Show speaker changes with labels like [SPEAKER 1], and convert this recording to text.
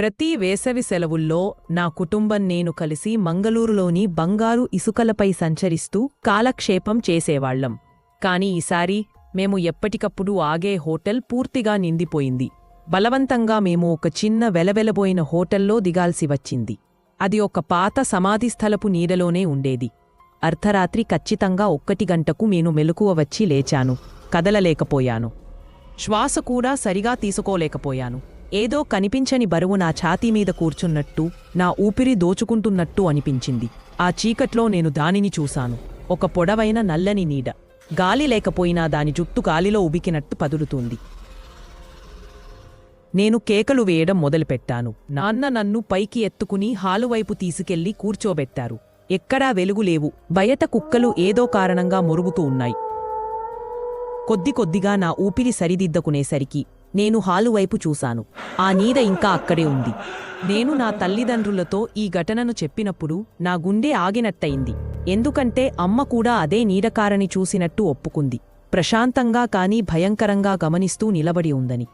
[SPEAKER 1] ప్రతి వేసవి సెలవుల్లో నా కుటుంబం నేను కలిసి మంగళూరులోని బంగారు ఇసుకలపై సంచరిస్తూ కాలక్షేపం చేసేవాళ్లం. కాని ఈసారి మేము ఎప్పటికప్పుడు ఆగే హోటల్ పూర్తిగా నిండిపోయింది. బలవంతంగా మేము ఒక చిన్న వెలవెలబోయిన హోటల్లో దిగాల్సి వచ్చింది. అది ఒక పాత సమాధిస్థలపు నీడలోనే ఉండేది. అర్ధరాత్రి ఖచ్చితంగా 1 గంటకు నేను మెలకువ వచ్చి లేచాను. కదలలేకపోయాను. శ్వాస కూడా సరిగా తీసుకోలేకపోయాను. ఏదో కనిపించని బరువు నా ఛాతీమీద కూర్చున్నట్టు, నా ఊపిరి దోచుకుంటున్నట్టు అనిపించింది. ఆ చీకట్లో నేను దానిని చూశాను. ఒక పొడవైన నల్లని నీడ. గాలి లేకపోయినా దాని జుట్టు గాలిలో ఉబికినట్టు పదులుతుంది. నేను కేకలు వేయడం మొదలుపెట్టాను. నాన్న నన్ను పైకి ఎత్తుకుని హాలువైపు తీసుకెళ్లి కూర్చోబెట్టారు. ఎక్కడా వెలుగులేవు. బయట కుక్కలు ఏదో కారణంగా మొరుగుతూ ఉన్నాయి. కొద్దిగా నా ఊపిరి సరిదిద్దకునేసరికి నేను హాలువైపు చూశాను. ఆ నీడ ఇంకా అక్కడే ఉంది. నేను నా తల్లిదండ్రులతో ఈ ఘటనను చెప్పినప్పుడు నా గుండె ఆగినట్టయింది. ఎందుకంటే అమ్మ కూడా అదే నీడకారని చూసినట్టు ఒప్పుకుంది. ప్రశాంతంగా కాని భయంకరంగా గమనిస్తూ నిలబడి ఉందని.